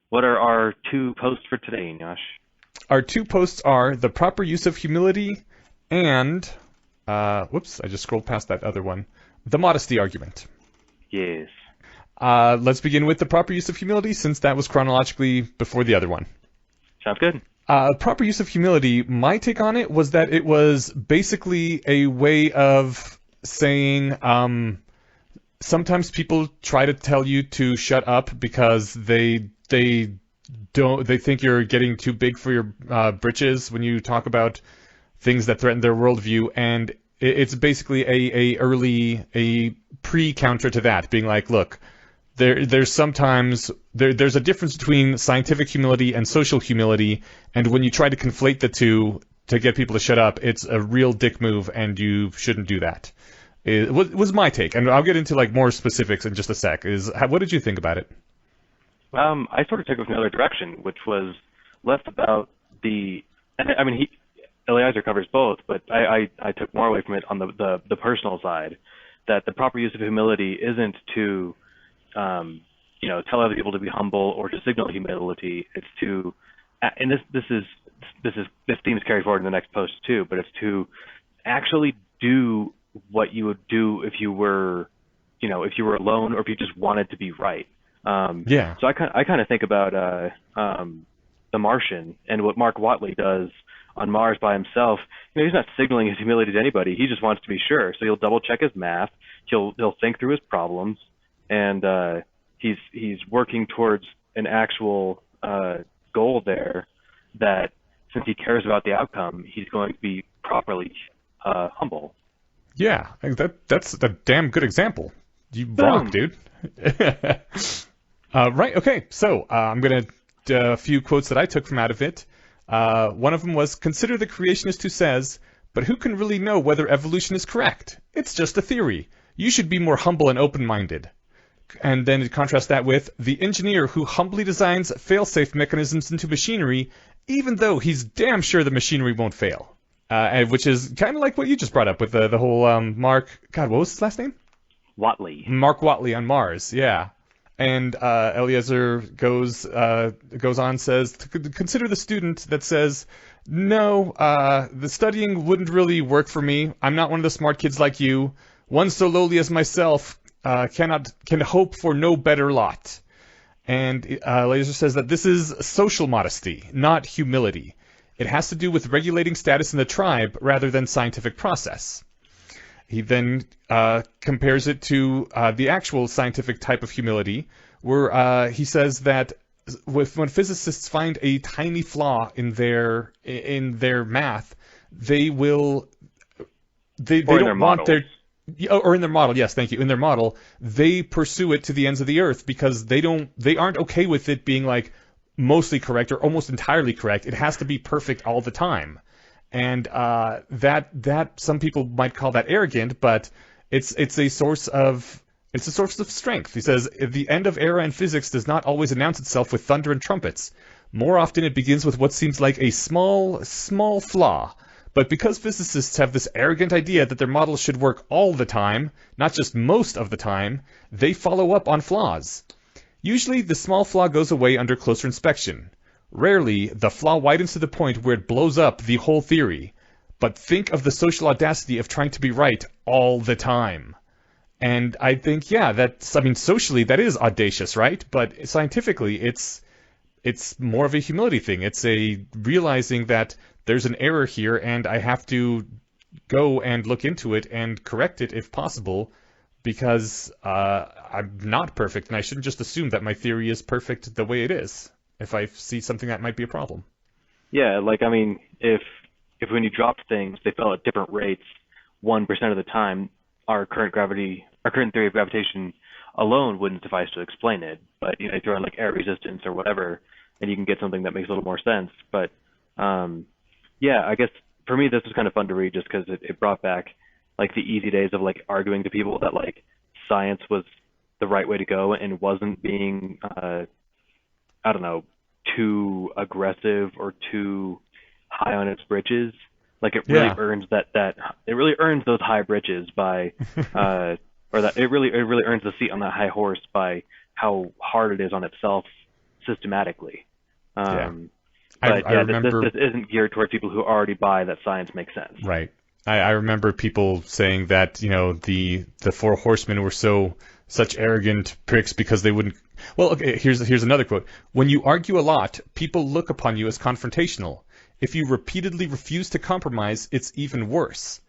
What are our two posts for today, Yash? Our two posts are the proper use of humility and, whoops, I just scrolled past that other one, the modesty argument. Yes. Let's begin with the proper use of humility since that was chronologically before the other one. Sounds good. Proper use of humility, my take on it was that it was basically a way of saying sometimes people try to tell you to shut up because they think you're getting too big for your britches when you talk about things that threaten their worldview, and it's basically a pre-counter to that, being like, look, there's sometimes there's a difference between scientific humility and social humility, and when you try to conflate the two to get people to shut up, it's a real dick move, and you shouldn't do that. It was my take, and I'll get into like more specifics in just a sec. What did you think about it? I sort of took it from the other direction, which was less about the. I mean, Eliezer covers both, but I took more away from it on the personal side, that the proper use of humility isn't to, tell other people to be humble or to signal humility. It's to, and this theme is carried forward in the next post too, but it's to actually do what you would do if you were, if you were alone or if you just wanted to be right. Yeah. So I kind of think about The Martian and what Mark Watley does on Mars by himself. He's not signaling his humility to anybody. He just wants to be sure. So he'll double check his math. He'll think through his problems, and he's working towards an actual goal there. That since he cares about the outcome, he's going to be properly humble. Yeah, that's a damn good example. You Boom. rock, dude. Right, okay, so I'm going to do a few quotes that I took from out of it. One of them was, consider the creationist who says, but who can really know whether evolution is correct? It's just a theory. You should be more humble and open-minded. And then to contrast that with, the engineer who humbly designs fail-safe mechanisms into machinery, even though he's damn sure the machinery won't fail. Which is kind of like what you just brought up with the whole Mark... God, what was his last name? Watley. Mark Watley on Mars, yeah. And Eliezer goes on, says, consider the student that says, no, the studying wouldn't really work for me. I'm not one of the smart kids like you. One so lowly as myself can hope for no better lot. And Eliezer says that this is social modesty, not humility. It has to do with regulating status in the tribe rather than scientific process. He then compares it to the actual scientific type of humility, where he says that when physicists find a tiny flaw in their math, they don't want their or in their model. Yes, thank you. In their model, they pursue it to the ends of the earth because they aren't okay with it being like mostly correct or almost entirely correct. It has to be perfect all the time. And that some people might call that arrogant, but it's a source of strength. He says the end of era in physics does not always announce itself with thunder and trumpets. More often, it begins with what seems like a small flaw. But because physicists have this arrogant idea that their models should work all the time, not just most of the time, they follow up on flaws. Usually, the small flaw goes away under closer inspection. Rarely, the flaw widens to the point where it blows up the whole theory. But think of the social audacity of trying to be right all the time. And I think, yeah, socially, that is audacious, right? But scientifically, it's more of a humility thing. It's a realizing that there's an error here, and I have to go and look into it and correct it if possible, because I'm not perfect, and I shouldn't just assume that my theory is perfect the way it is if I see something that might be a problem. Yeah, if when you dropped things, they fell at different rates 1% of the time, our current theory of gravitation alone wouldn't suffice to explain it. But you throw in like air resistance or whatever, and you can get something that makes a little more sense. But yeah, I guess for me this was kind of fun to read just because it brought back like the easy days of like arguing to people that like science was the right way to go and wasn't being I don't know, too aggressive or too high on its britches. Like it really earns it really earns those high britches by or that it really earns the seat on that high horse by how hard it is on itself systematically. Yeah. But I yeah, remember. this isn't geared towards people who already buy that science makes sense. Right. I remember people saying that, the Four Horsemen were such arrogant pricks because they wouldn't. Well, okay, here's another quote. When you argue a lot, people look upon you as confrontational. If you repeatedly refuse to compromise, it's even worse.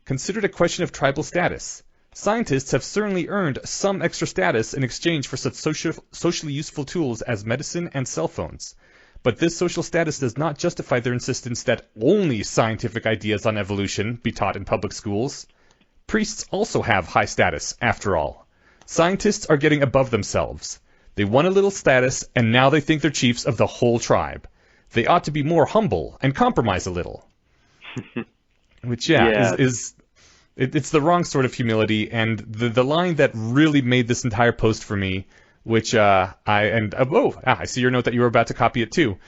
Consider it a question of tribal status. Scientists have certainly earned some extra status in exchange for such socially useful tools as medicine and cell phones. But this social status does not justify their insistence that only scientific ideas on evolution be taught in public schools. Priests also have high status, after all. Scientists are getting above themselves. They won a little status, and now they think they're chiefs of the whole tribe. They ought to be more humble and compromise a little. Which, it's the wrong sort of humility, and the line that really made this entire post for me, which I see your note that you were about to copy it too,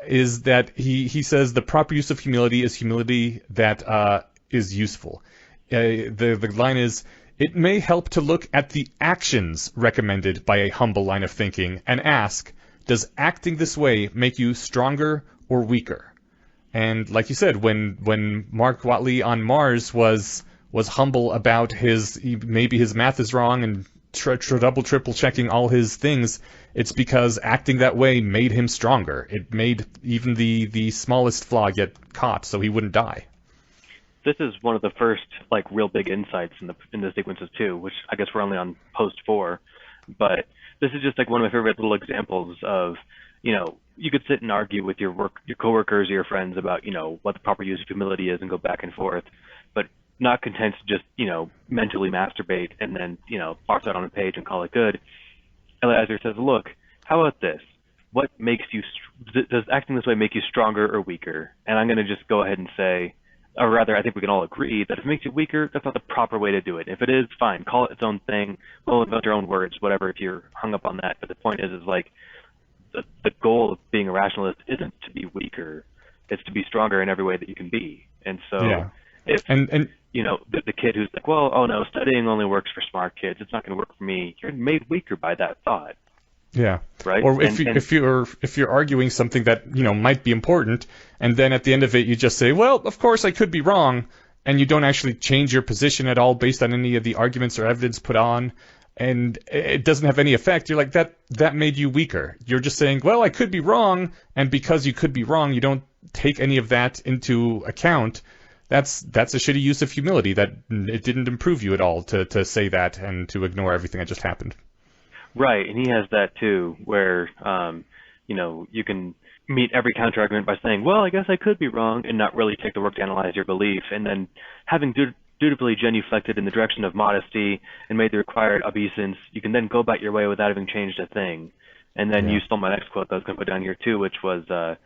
is that he says the proper use of humility is humility that is useful. The line is, it may help to look at the actions recommended by a humble line of thinking and ask, does acting this way make you stronger or weaker? And like you said, when Mark Watley on Mars was humble about maybe his math is wrong and double triple checking all his things, it's because acting that way made him stronger. It made even the smallest flaw get caught so he wouldn't die. This is one of the first real big insights in the sequences too, which I guess we're only on post 4, but this is just one of my favorite little examples of, you could sit and argue with your coworkers or your friends about, what the proper use of humility is and go back and forth, but not content to just, mentally masturbate and then, parse that on a page and call it good. Eliezer says, look, how about this? What makes you, does acting this way make you stronger or weaker? And I'm going to just go ahead and say, or rather, I think we can all agree that if it makes you weaker, that's not the proper way to do it. If it is, fine, call it its own thing, well, invent your own words, whatever, if you're hung up on that. But the point is the goal of being a rationalist isn't to be weaker, it's to be stronger in every way that you can be. And so if the kid who's like, well, oh no, studying only works for smart kids, it's not going to work for me, you're made weaker by that thought. Yeah. Right. Or if you're arguing something that might be important, and then at the end of it you just say, well, of course I could be wrong, and you don't actually change your position at all based on any of the arguments or evidence put on, and it doesn't have any effect. You're like, that made you weaker. You're just saying, well, I could be wrong, and because you could be wrong, you don't take any of that into account. That's a shitty use of humility. That it didn't improve you at all to say that and to ignore everything that just happened. Right, and he has that too, where you can meet every counterargument by saying, well, I guess I could be wrong, and not really take the work to analyze your belief, and then having dutifully genuflected in the direction of modesty and made the required obeisance, you can then go about your way without having changed a thing. And then you stole my next quote that I was going to put down here too, which was, to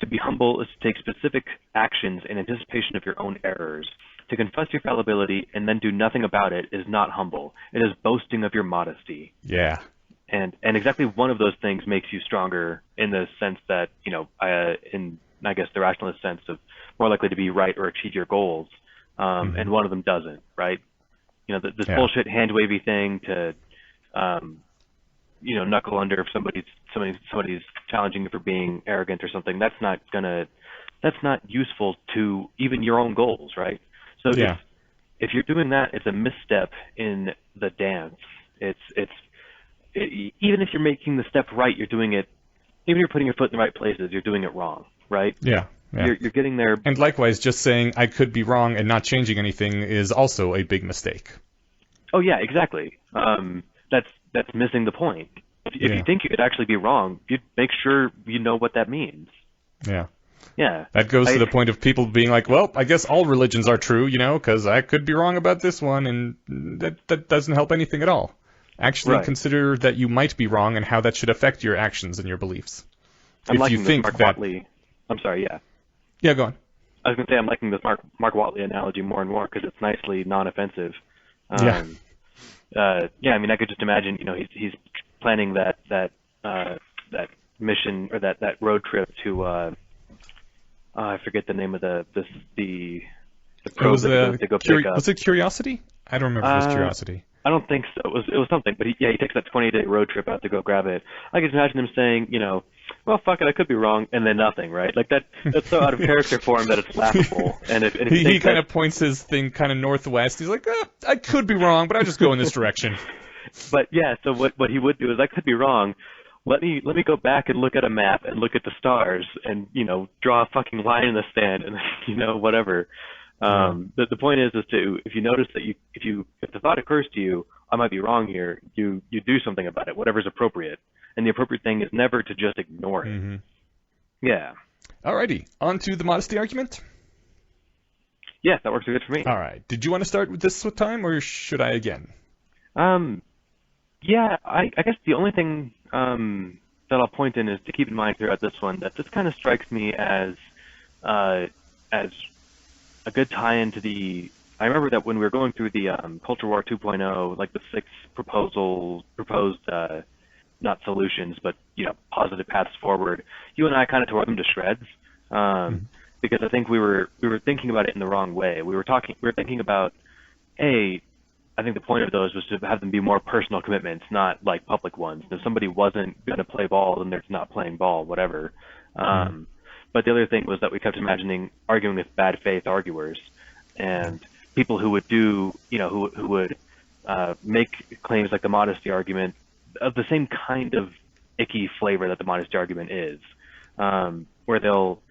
be humble is to take specific actions in anticipation of your own errors. To confess your fallibility and then do nothing about it is not humble. It is boasting of your modesty. Yeah. And exactly one of those things makes you stronger in the sense that, in, I guess, the rationalist sense of more likely to be right or achieve your goals. And one of them doesn't, right? This bullshit hand-wavy thing to, knuckle under if somebody's challenging you for being arrogant or something. That's not useful to even your own goals, right? So if you're doing that, it's a misstep in the dance. Even if you're making the step right, you're doing it. Even if you're putting your foot in the right places, you're doing it wrong, right? Yeah. You're getting there. And likewise, just saying I could be wrong and not changing anything is also a big mistake. Oh yeah, exactly. That's missing the point. If you think you could actually be wrong, you'd make sure you know what that means. Yeah. Yeah. That goes to the point of people being like, well, I guess all religions are true, because I could be wrong about this one, and that doesn't help anything at all. Actually consider that you might be wrong and how that should affect your actions and your beliefs. I'm liking this Mark Watley. I'm sorry, yeah. Yeah, go on. I was going to say I'm liking this Mark Watley analogy more and more because it's nicely non-offensive. I mean, I could just imagine, he's planning that mission or that road trip to I forget the name of the probe to go pick up. Was it Curiosity? I don't remember if it was Curiosity. I don't think so. It was something, but he takes that 20-day road trip out to go grab it. I can imagine him saying, well, fuck it, I could be wrong, and then nothing, right? Like that's so out of character for him that it's laughable. And if he kind of points his thing kind of northwest. He's like, I could be wrong, but I just go in this direction. But yeah, so what he would do is, I could be wrong. Let me go back and look at a map and look at the stars and draw a fucking line in the sand and whatever. The point is to, if you notice that if the thought occurs to you, I might be wrong here, you do something about it, whatever's appropriate. And the appropriate thing is never to just ignore it. Mm-hmm. Yeah. Alrighty, on to the modesty argument. Yes, that works good for me. All right. Did you want to start with this time, or should I again? Yeah, I guess the only thing that I'll point in is to keep in mind throughout this one that this kind of strikes me as a good tie-in to the. I remember that when we were going through the Culture War 2.0, like the 6 proposed not solutions, but positive paths forward, you and I kind of tore them to shreds because I think we were thinking about it in the wrong way. We were thinking about I think the point of those was to have them be more personal commitments, not like public ones. If somebody wasn't going to play ball, then they're not playing ball, whatever. But the other thing was that we kept imagining arguing with bad faith arguers and people who would do, who would make claims like the modesty argument of the same kind of icky flavor that the modesty argument is, where they'll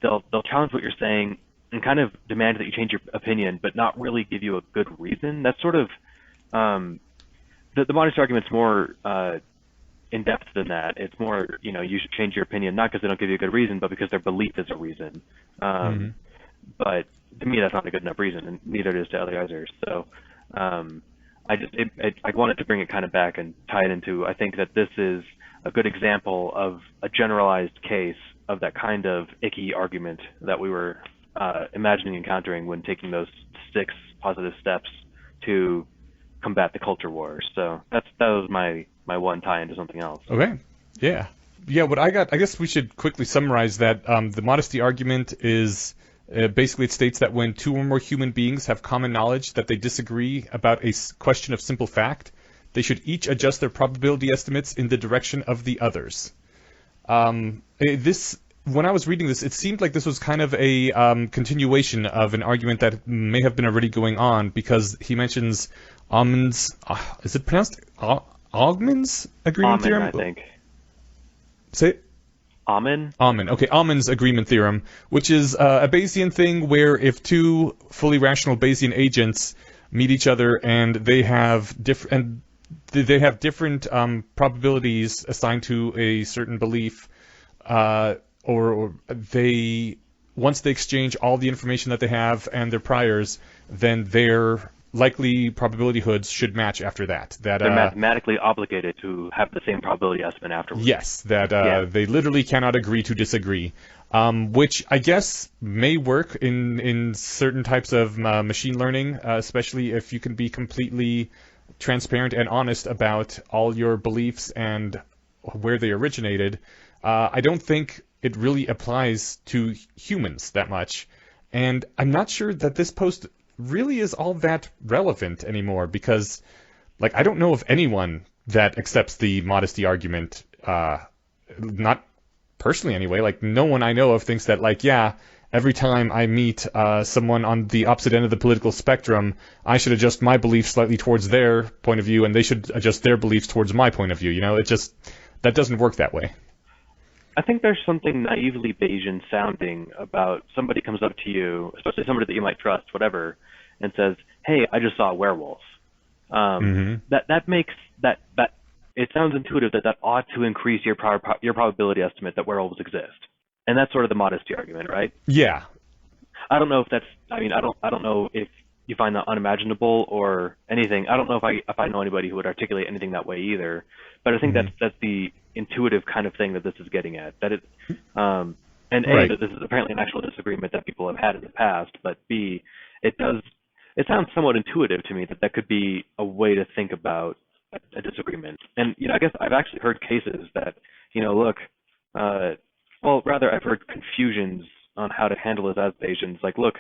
challenge what you're saying and kind of demand that you change your opinion, but not really give you a good reason. That's sort of the modesty argument's more in depth than that. It's more, you should change your opinion not because they don't give you a good reason, but because their belief is a reason. But to me, that's not a good enough reason, and neither it is to Eliezer's. So I wanted to bring it kind of back and tie it into. I think that this is a good example of a generalized case of that kind of icky argument that we were imagining encountering when taking those 6 positive steps to combat the culture wars. So that was my one tie into something else. Okay. Yeah. What I guess we should quickly summarize that the modesty argument is basically it states that when 2 or more human beings have common knowledge that they disagree about a question of simple fact, they should each adjust their probability estimates in the direction of the others. When I was reading this, it seemed like this was kind of a continuation of an argument that may have been already going on, because he mentions Aumann's, is it pronounced Aumann's agreement theorem? I think. Say it? Aumann? Aumann. Okay, Aumann's agreement theorem, which is a Bayesian thing where if 2 fully rational Bayesian agents meet each other and they have different probabilities assigned to a certain belief, or once they exchange all the information that they have and their priors, then their likely probability hoods should match after that. They're mathematically obligated to have the same probability estimate afterwards. Yes, they literally cannot agree to disagree, which I guess may work in certain types of machine learning, especially if you can be completely transparent and honest about all your beliefs and where they originated. I don't think it really applies to humans that much, and I'm not sure that this post really is all that relevant anymore, because I don't know of anyone that accepts the modesty argument, not personally anyway. No one I know of thinks that every time I meet someone on the opposite end of the political spectrum, I should adjust my beliefs slightly towards their point of view and they should adjust their beliefs towards my point of view. That doesn't work that way. I think there's something naively Bayesian sounding about somebody comes up to you, especially somebody that you might trust, whatever, and says, "Hey, I just saw a werewolf." That makes that it sounds intuitive that ought to increase your probability estimate that werewolves exist, and that's sort of the modesty argument, right? Yeah. I don't know if that's. I mean, I don't know if you find that unimaginable or anything. I don't know if I know anybody who would articulate anything that way either. But I think that's the intuitive kind of thing that this is getting at. That it, and right. A, that this is apparently an actual disagreement that people have had in the past. But B, it sounds somewhat intuitive to me that could be a way to think about a disagreement. And I guess I've actually heard cases that look, well, rather I've heard confusions on how to handle this as Bayesians. Look,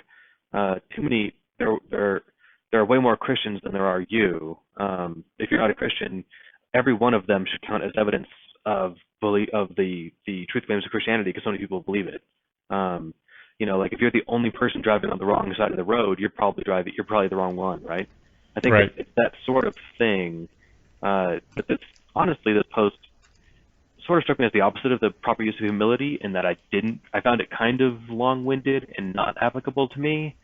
too many. There are way more Christians than there are you. If you're not a Christian, every one of them should count as evidence of the truth claims of Christianity because so many people believe it. Like if you're the only person driving on the wrong side of the road, you're probably the wrong one, right? I think Right. it's that sort of thing. But honestly, this post sort of struck me as the opposite of the proper use of humility in that I found it kind of long-winded and not applicable to me.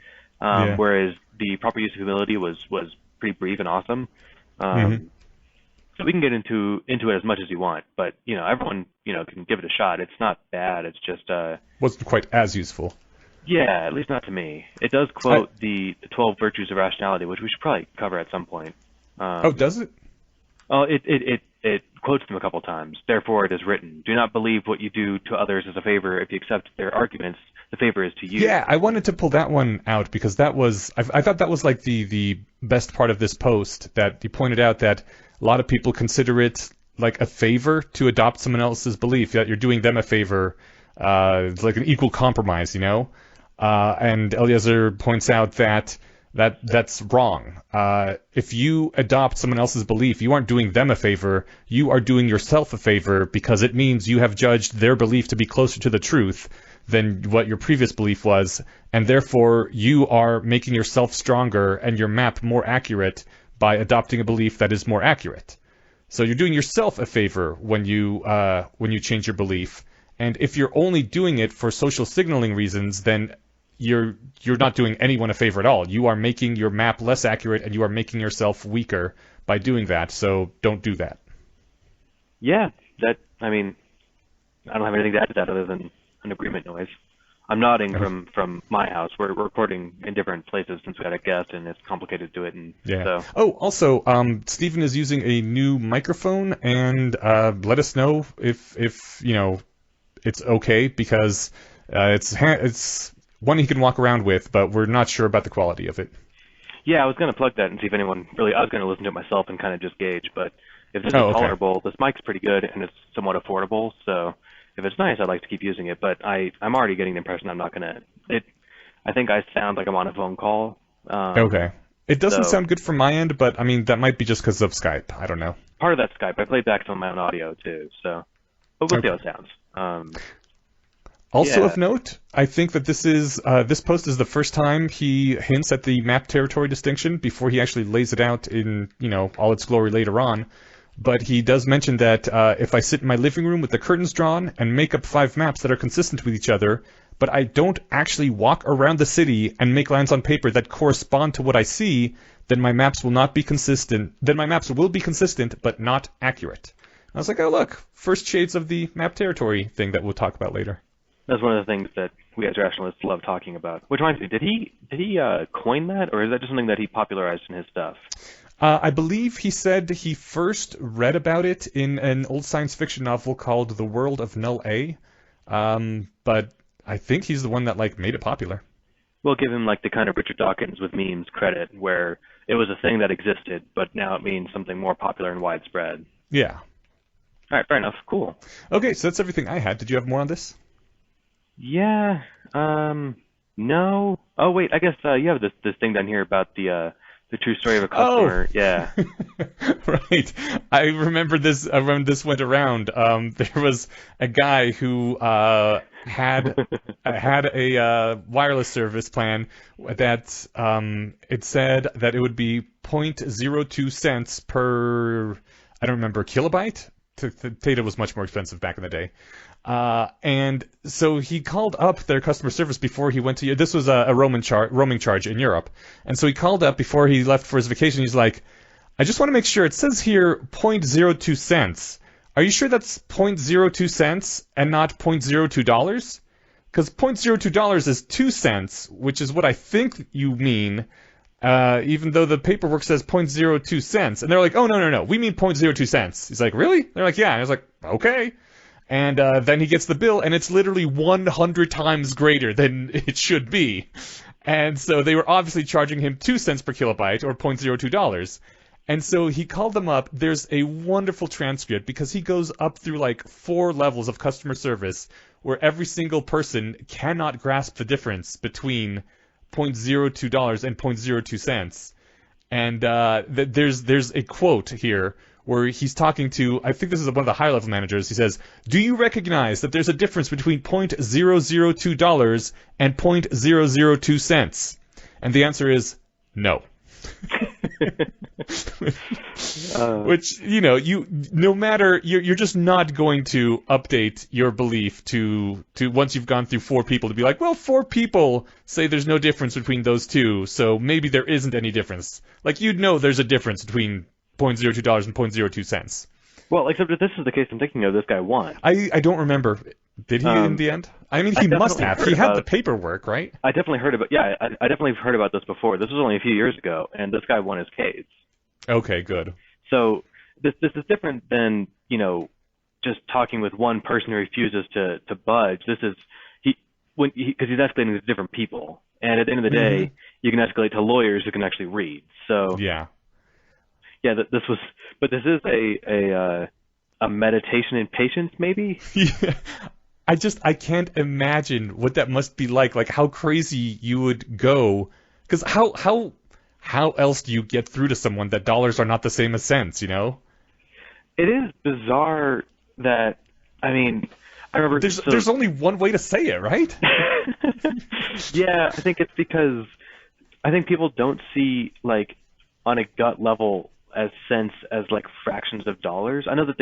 Yeah. Whereas the proper use of humility was pretty brief and awesome. Hmm. So we can get into it as much as you want, but everyone can give it a shot. It's not bad. It's just Wasn't quite as useful. yeah, at least not to me. It does quote the 12 virtues of rationality, which we should probably cover at some point. Oh, does it? Oh, it quotes them a couple times. Therefore, it is written, "Do not believe what you do to others as a favor. If you accept their arguments, the favor is to you." Yeah, I wanted to pull that one out because I thought that was like the best part of this post, that you pointed out that a lot of people consider it like a favor to adopt someone else's belief, that you're doing them a favor. It's like an equal compromise, and Eliezer points out that's wrong. If you adopt someone else's belief, you aren't doing them a favor, you are doing yourself a favor, because it means you have judged their belief to be closer to the truth than what your previous belief was, and therefore you are making yourself stronger and your map more accurate by adopting a belief that is more accurate. So you're doing yourself a favor when you change your belief, and if you're only doing it for social signaling reasons, then you're not doing anyone a favor at all. You are making your map less accurate, and you are making yourself weaker by doing that. So don't do that. Yeah, I don't have anything to add to that other than an agreement noise. I'm nodding from my house. We're recording in different places since we had a guest, and it's complicated to do it. And Yeah. so. Oh, also, Stephen is using a new microphone, and let us know if it's okay, because it's one he can walk around with, but we're not sure about the quality of it. Yeah, I was going to plug that and see if anyone really. I was going to listen to it myself and kind of just gauge, but if this is Oh, okay. tolerable, this mic's pretty good and it's somewhat affordable. So if it's nice, I'd like to keep using it. But I'm already getting the impression I'm not going to. I think I sound like I'm on a phone call. Okay. It doesn't so- sound good from my end, but I mean that might be just because of Skype. I don't know. Part of that Skype. I played back some of my own audio too. So, but we'll see how it sounds. Also Yeah. of note, I think that this post is the first time he hints at the map territory distinction before he actually lays it out in all its glory later on. But he does mention that if I sit in my living room with the curtains drawn and make up 5 maps that are consistent with each other, but I don't actually walk around the city and make lines on paper that correspond to what I see, then my maps will not be consistent. Then my maps will be consistent, but not accurate. I was like, oh look, first shades of the map territory thing that we'll talk about later. That's one of the things that we as rationalists love talking about. Which reminds me, did he coin that, or is that just something that he popularized in his stuff? I believe he said he first read about it in an old science fiction novel called The World of Null A, but I think he's the one that made it popular. We'll give him the kind of Richard Dawkins with memes credit, where it was a thing that existed, but now it means something more popular and widespread. Yeah. All right, fair enough. Cool. Okay, so that's everything I had. Did you have more on this? Yeah. No. Oh wait, I guess you have this thing down here about the true story of a customer. Oh. Yeah. Right. I remember this when this went around. There was a guy who had a wireless service plan that it said that it would be 0.02 cents per, I don't remember, kilobyte. Data was much more expensive back in the day. And so he called up their customer service before he went to. This was a roaming charge in Europe, and so he called up before he left for his vacation. He's like, "I just want to make sure. It says here 0.02 cents. Are you sure that's 0.02 cents and not $0.02? Because $0.02 is 2 cents, which is what I think you mean." Even though the paperwork says 0.02 cents, and they're like, "Oh no, we mean 0.02 cents." He's like, "Really?" They're like, "Yeah." And I was like, "Okay." And then he gets the bill, and it's literally 100 times greater than it should be. And so they were obviously charging him 2 cents per kilobyte, or $0.02. And so he called them up. There's a wonderful transcript, because he goes up through 4 levels of customer service, where every single person cannot grasp the difference between $0.02 and 0.02 cents. And there's a quote here where he's talking to, I think this is one of the high-level managers. He says, "Do you recognize that there's a difference between $0.002 and $0.002? And the answer is no." Which, no matter, you're just not going to update your belief to once you've gone through 4 people to be like, well, 4 people say there's no difference between those two, so maybe there isn't any difference. Like, there's a difference between $0.02 and $0.02. Well, except if this is the case I'm thinking of, this guy won. I don't remember. Did he in the end? I mean, he must have. He had the paperwork, right? I definitely heard about. Yeah, I definitely heard about this before. This was only a few years ago, and this guy won his case. Okay, good. So this is different than just talking with one person who refuses to budge. This is because he's escalating with different people, and at the end of the day, you can escalate to lawyers who can actually read. So yeah, this is a meditation in patience, maybe. Yeah. I can't imagine what that must be like. Like how crazy you would go, because how else do you get through to someone that dollars are not the same as cents? It is bizarre that, I remember there's only one way to say it, right? Yeah, I think it's because I think people don't see like on a gut level as cents as like fractions of dollars. I know that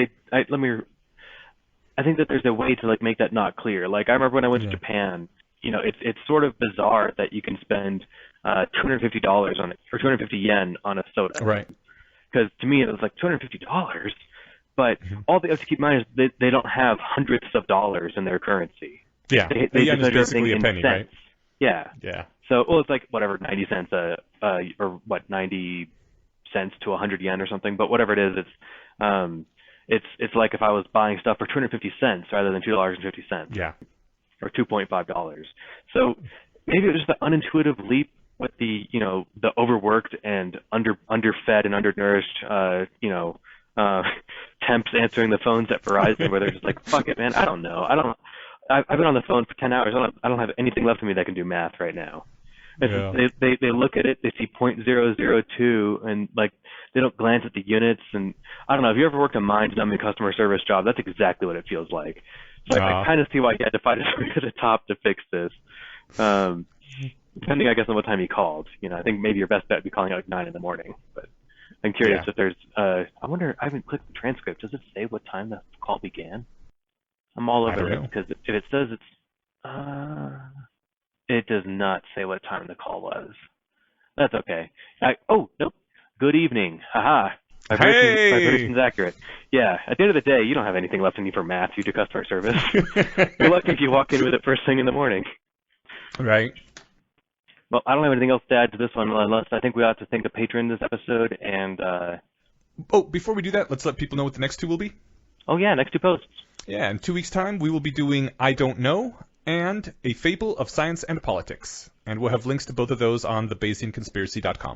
I think that there's a way to like make that not clear. Like I remember when I went to Japan, it's sort of bizarre that you can spend $250 on it, or 250 yen on a soda. Right. Because to me it was like $250, but all they have to keep in mind is they don't have hundreds of dollars in their currency. Yeah. They yen is basically a penny, cents. right? Yeah. Yeah. So it's like whatever 90 cents or 90 cents to 100 yen or something, but whatever it is, it's like if I was buying stuff for 250 cents rather than $2.50. Yeah. Or $2.5. So maybe it was just an unintuitive leap with the the overworked and underfed and undernourished temps answering the phones at Verizon, where they're just like, fuck it, man, I don't know, I've been on the phone for 10 hours, I don't have anything left of me that can do math right now. Yeah. They look at it, they see .002, and like they don't glance at the units. And I don't know, if you ever worked a mind-numbing customer service job, that's exactly what it feels like. So I kind of see why you had to fight to the top to fix this. Depending, I guess, on what time you called. I think maybe your best bet would be calling at like 9 in the morning. But I'm curious if there's. I wonder. I haven't clicked the transcript. Does it say what time the call began? I'm all over it because if it says it does not say what time the call was. That's okay. Nope. Good evening. Haha. My prediction's accurate. Yeah. At the end of the day, you don't have anything left in you for math. You do customer service. You're lucky if you walk in with it first thing in the morning. Right. Well, I don't have anything else to add to this one, unless I think we ought to thank the patron this episode. And before we do that, let's let people know what the next 2 will be. Oh yeah, next 2 posts. Yeah, in 2 weeks' time, we will be doing I Don't Know and A Fable of Science and Politics. And we'll have links to both of those on thebayesianconspiracy.com.